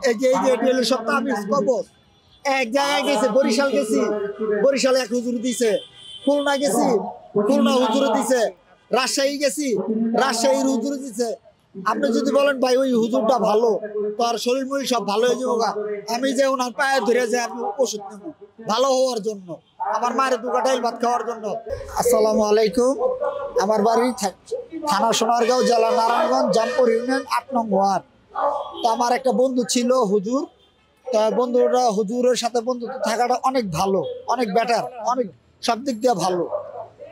এই যে এটি হলো সব তাবিজ কবজ। এক জায়গায় গেছে, বরিশাল গেছি, বরিশালে এক হুজুর দিছে। খুলনা গেছি, খুলনা হুজুর দিছে। রাজশাহী গেছি, রাজশাহীর হুজুর দিছে। আপনি যদি বলেন ভাই ওই হুজুরটা ভালো, তো আর শরীর মরির সব ভালো হয়ে যাবো। আমি যে ওনার পায়ে ধরে যাই, আমি ওষুধ নেব ভালো হওয়ার জন্য, আমার মায়ের দুটো ডাইল ভাত খাওয়ার জন্য। আসসালামু আলাইকুম। আমার বাড়ি থানা সোনারগাঁও, জেলা নারায়ণগঞ্জ, জামপুর ইউনিয়ন, ৮ নং ওয়ার্ড। তো আমার একটা বন্ধু ছিল হুজুর। তো বন্ধুরা হুজুরের সাথে বন্ধুত্ব থাকাটা অনেক ভালো, অনেক বেটার, অনেক সব দিক দিয়ে ভালো।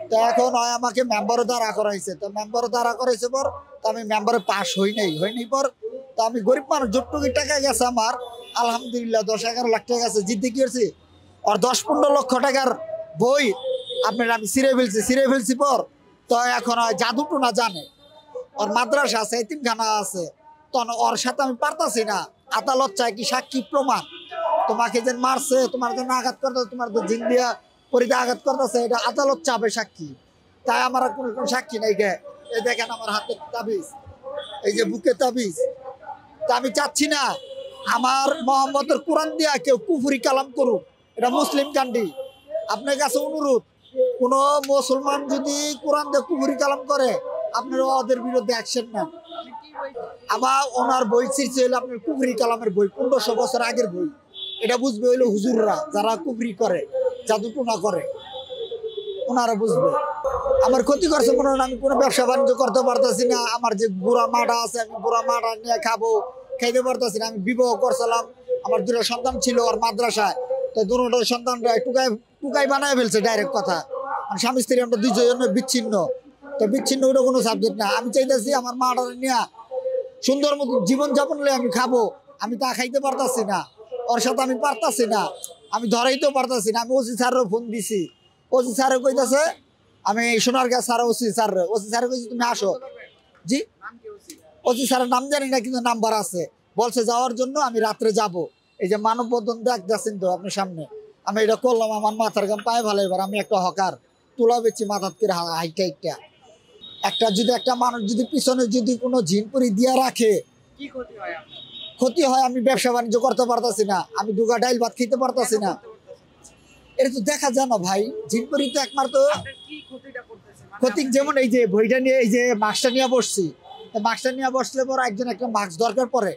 তো এখন আমাকে মেম্বারও দাঁড়া করাইছে। তো মেম্বারও দাঁড়া করাইছে পর তো আমি মেম্বারে পাস হইনি পর। তো আমি গরিব মানুষ, যতটুকু টাকা গেছে আমার আলহামদুলিল্লাহ 10-11 লাখ টাকা গেছে। জিদ্দি কি করছি আর 10-15 লক্ষ টাকার বই আপনার আমি ছিঁড়ে ফেলছি পর। তো এখন জাদুটো না জানে, ওর মাদ্রাসা আছে, এতিমখানা আছে। তখন ওর সাথে আমি পারতাছি না। আদালত চায় কি সাক্ষী প্রমাণ, তোমাকে যে মারছে, তোমার যে আঘাত করতেছে, তোমার যে জিন দিয়া পরিতে আঘাত করতেছে, এটা আদালত চাবে সাক্ষী। তাই আমার কোনো সাক্ষী নাই গে। এই দেখেন আমার হাতে তাবিজ, এই যে বুকে তাবিজ। তা আমি চাচ্ছি না আমার মোহাম্মদের কোরআন দিয়া কেউ কুফরি কালাম করুক, এটা মুসলিম কান্ট্রি। আপনার কাছে অনুরোধ, কোনো মুসলমান যদি কোরআন দিয়ে কুফরি কালাম করে, আপনারা ওদের বিরুদ্ধে অ্যাকশন নেন। আবার ওনার বই ছিঁড়ছে হইলো আপনার কুফরি কালামের বই, 1500 বছর আগের বই। এটা বুঝবে হইলো হুজুররা, যারা কুফরি করে, জাদুটোনা করে, ওনারা বুঝবে। আমার ক্ষতি করছে মনে হয়, আমি কোনো ব্যবসা বাণিজ্য করতে পারতেছি না। আমার যে বুড়া মাঠা আছে, আমি বুড়া মাঠা নিয়ে খাইতে পারতেছি না। আমি বিবাহ করছিলাম, আমার 2টা সন্তান ছিল আর মাদ্রাসায়। তো 2টা সন্তানরা টুকাই বানায় ফেলছে, ডাইরেক্ট কথা। স্বামী স্ত্রী আমরা 2 জনের বিচ্ছিন্ন। তো বিচ্ছিন্ন ওটা কোনো সাবজেক্ট না। আমি চাইতেছি আমার মাটা নিয়ে সুন্দর মতো জীবনযাপন হলে আমি খাবো। আমি তা খাইতে পারতাছি না, ওর সাথে আমি পারতাছি না, আমি ধরাইতেও পারতাছি না। আমি ওসি স্যারের ফোন দিছি, ওসি স্যারে কইতাছে, আমি সোনারগাঁ স্যার, ওসি স্যারে কইছি তুমি আসো। জি, ওসি স্যারের নাম জানি না, কিন্তু নাম্বার আছে, বলছে যাওয়ার জন্য। আমি রাত্রে যাব। এই যে মানববন্ধন দেখতেছেন তো আপনার সামনে, আমি এটা করলাম। আমার মাথার গাম পায়ে ভালো। এবার আমি একটা হকার তুলা বেচি মাথার করে হাইটা একটা মানুষ যদি পিছনে যদি কোনো জিনপুরি দিয়ে রাখে, কি ক্ষতি হয়। আমি ব্যবসা বাণিজ্য করতে পারতাছি না, আমি 2 ডাইল ভাত খেতে পারতাছি না। এটা তো দেখা যায় না ভাই, জিনপুরি তো একমাত্র ক্ষতি। যেমন এই যে বইটা নিয়ে, এই যে মাস্কটা নিয়ে বসছি, মাস্কটা নিয়ে বসলে পর একজন একটা মাস্ক দরকার পড়ে,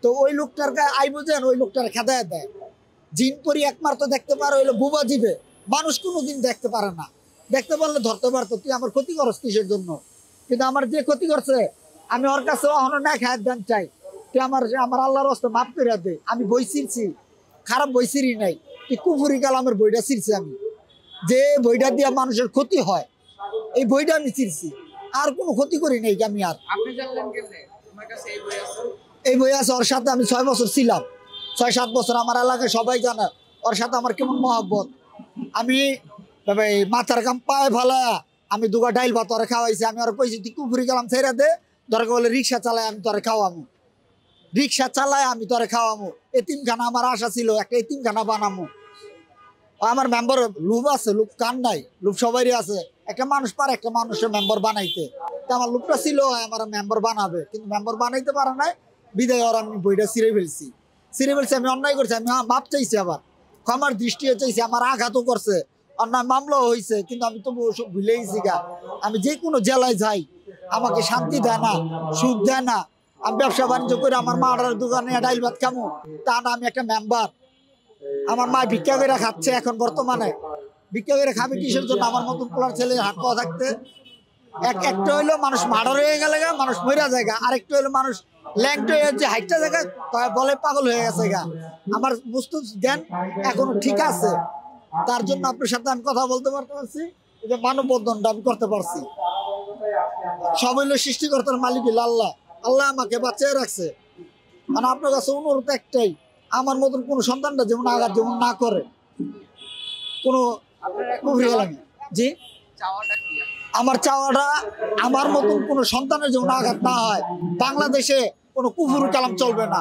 তো ওই লোকটার গায়ে আই বোঝেন, ওই লোকটার খেদায় দেয়। জিনপুরি একমাত্র দেখতে পারে হইলো বুবা জীবে, মানুষ কোনোদিন দেখতে পারে না। দেখতে পারলে ধরতে পারতো, তুই আমার ক্ষতি করস কিসের জন্য? কিন্তু আমার যে ক্ষতি করছে, আমি ওর কাছে অহনো না খায় দেন চাই, তুই আমার আল্লাহর রাস্তা মাফ করে দে। আমি বই ছিঁড়ছি, খারাপ বই ছিঁড়ি নাই, তুই কুফুরি কালামের বইটা ছিঁড়ছি। আমি যে বইটা দিয়ে মানুষের ক্ষতি হয়, এই বইটা আমি ছিঁড়ছি, আর কোনো ক্ষতি করি নাই। আমি আর এই বই আছে, ওর সাথে আমি 6 বছর ছিলাম, 6-7 বছর। আমার এলাকায় সবাই জানে ওর সাথে আমার কেমন মহব্বত। আমি মাথার কাম পায়ে ভালা, আমি 2 ডাইল ভাত তোরে খাওয়াইছি। আমি আর কইছি তুই কুফুরি কালাম ছেড়ে দে, দরকার বলে রিক্সা চালাই আমি তোরে খাওয়ামু, রিক্সা চালায় আমি তোরে খাওয়ামু। এতিমখানা আমার আশা ছিল, একটা এতিমখানা বানামু। আমার মেম্বার লোভ আছে, লোভ কান নাই, লোভ সবারই আছে। একটা মানুষ পারে একটা মানুষের মেম্বার বানাইতে, তো আমার লোভটা ছিল আমার মেম্বার বানাবে, কিন্তু মেম্বার বানাইতে পারে নাই। বিদায় ওর আমি বইটা ছিঁড়ে ফেলছি। আমি অন্যায় করছি, আমি মাপ চাইছি, আবার ক্ষমার দৃষ্টিও চাইছি। আমার আঘাতও করছে, অন্যায় মামলাও হয়েছে, কিন্তু আমি তবু ওসব ভুলে গেছি গা। আমি যে কোনো জেলায় যাই, আমাকে শান্তি দেয় না, সুখ দেয় না। আমি ব্যবসা বাণিজ্য করে আমার মার দোকানে ডাইল ভাত খামো, তা না। আমি একটা মেম্বার, আমার মা ভিক্ষা করে খাচ্ছে এখন বর্তমানে। ভিক্ষা করে খাবে কিসের জন্য? আমার মতন পোলার ছেলে হাত পাওয়া থাকতে। একটা হইলো মানুষ মার্ডার হয়ে গেলে মানুষ মরা জায়গা, আরেকটা হইলো মানুষ ল্যাংটা হয়ে যে হাইটটা জায়গা বলে পাগল হয়ে গেছে গা। আমার বুঝতে জ্ঞান এখনো ঠিক আছে, তার জন্য আপনার সাথে আমি কথা বলতে পারছি, যে মানববন্ধনটা আমি করতে পারছি। সব হইলো সৃষ্টিকর্তার মালিক আল্লাহ। আল্লাহ আমাকে বাঁচিয়ে রাখছে। মানে আপনার কাছে অনুরোধ একটাই, আমার মতন কোনো সন্তানটা যেমন আঘাত যেমন না করে, কোনো জি। আমার চাওয়াটা, আমার মতন কোনো সন্তানের যেমন আঘাত না হয়। বাংলাদেশে কোনো কুফুর কালাম চলবে না।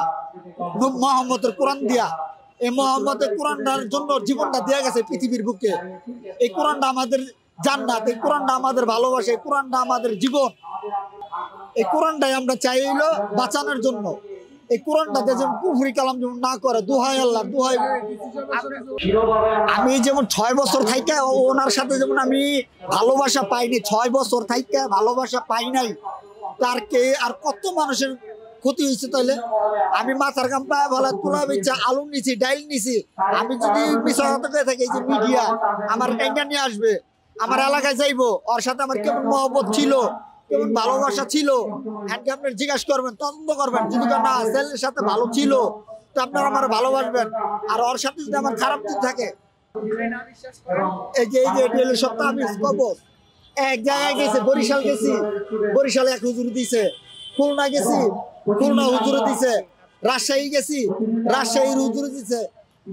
মুহাম্মদের কোরআন দিয়া, এই মুহাম্মদের কোরআনটার জন্য জীবনটা দেয়া গেছে পৃথিবীর বুকে। এই কোরআনটা আমাদের জান্নাত, এই কোরআনটা আমাদের ভালোবাসে, এই কোরআনটা আমাদের জীবন। এই কোরআনটাই আমরা চাই হইলো বাঁচানোর জন্য। এই কোরআনটাতে যেমন কুফরি কালাম যেমন না করে, দোহাই আল্লাহ দোহাই। আমি যেমন 6 বছর থাইকা ওনার সাথে যেমন আমি ভালোবাসা পাইনি, 6 বছর থাইকা ভালোবাসা পাই নাই, তার কে আর কত মানুষের ক্ষতি হয়েছে। তাইলে আমি মাথার গাম পায়ে ভালো তোলা বেচা আলু নিছি, ডাইল নিছি। আমি যদি বিষয় থাকি যে মিডিয়া আমার ট্যাঙ্কা নিয়ে আসবে, আমার এলাকায় যাইবো, ওর সাথে আমার কেমন মহব্বত ছিল, কেমন ভালোবাসা ছিল, আপনি জিজ্ঞাসা করবেন, তদন্ত করবেন। যদি না ছেলের সাথে ভালো ছিল তো আপনারা আমার ভালোবাসবেন, আর ওর সাথে যদি আমার খারাপ দিক থাকে, এই যে সপ্তাহ আমি কবর এক জায়গায় গেছে, বরিশাল গেছি, বরিশালে এক হুজুর দিছে, খুলনা গেছি, খুলনা হুজুর দিছে, রাজশাহী গেছি, রাজশাহীর হুজুর দিছে।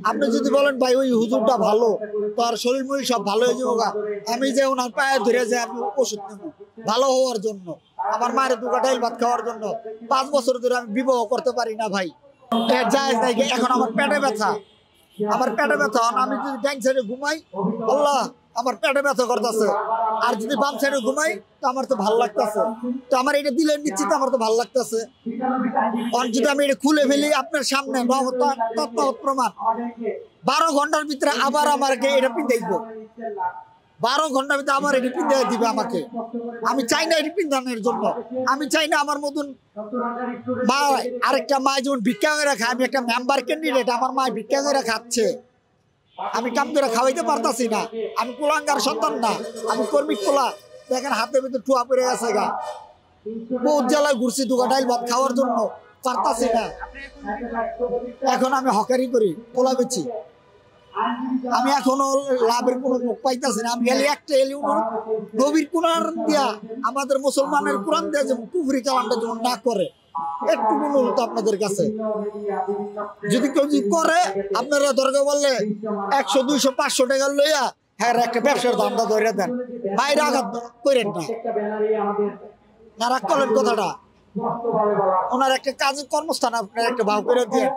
আপনি যদি বলেন ভাই ওই হুজুরটা ভালো, তো আর শরীর মরি সব ভালো হয়ে যাবো, আমি যে ওনার পায়ে ধরে যে আমি ওষুধ নেব ভালো হওয়ার জন্য, আমার মায়ের দুটা ডাইল ভাত খাওয়ার জন্য। 5 বছর ধরে আমি বিবাহ করতে পারি না ভাই, জায়েজ নাই। এখন আমার পেটে ব্যথা, আমার পেটে ব্যথা, আমি যদি ডান সাইডে ঘুমাই, আল্লাহ আমার পেটে ব্যথা করতেছে, আর যদি বাম সাইডে ঘুমাই তো আমার তো ভালো লাগতেছে। তো আমার এটা দিলে নিশ্চিত আমার তো ভালো লাগতেছে। আর যদি আমি এটা খুলে ফেলি আপনার সামনে, প্রমাণ 12 ঘন্টার ভিতরে আবার আমাকে এটা পিন দেখবো, 12 ঘন্টার ভিতরে আমার এটি পিন দিবে আমাকে। আমি চাই না এটি পিন্ধানোর জন্য, আমি চাই না আমার মতন মা আরেকটা মা যেমন ভিক্ষা করে খায়। আমি একটা মেম্বার ক্যান্ডিডেট, আমার মা ভিক্ষা করে খাচ্ছে, আমি কাম করে খাওয়াইতে পারতাছি না। আমি কুলাঙ্গার সন্তান না, আমি কর্মিক কোলা। দেখেন হাতের ভিতরে ঠুয়া পড়ে গেছে গা, বহুত জেলায় ঘুরছি দুগা ডাইল ভাত খাওয়ার জন্য, পারতাছি না। এখন আমি হকারি করি, পোলা বেচি। আমি এখনো লাভের কোনো মুখ পাইতেছি না। আমি খালি একটা নবীর কোরআন দিয়া, আমাদের মুসলমানের কোরআন দিয়া যেমন কুফরি কালামটা যেমন না করে, একটু অনুরোধ আপনাদের কাছে, যদি কেউ যদি করে আপনারা দরকার বললে 100, 200, 500 টাকা লইয়া হ্যাঁ একটা ব্যবসার দামটা ধরে দেন, বাইরে আঘাত করেন না। না রাগ করেন কথাটা, ওনার একটা কাজের কর্মস্থান আপনার একটা ভাব করে দিয়ে।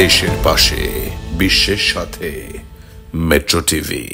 দেশের পাশে, বিশ্বের সাথে, মেট্রো টিভি।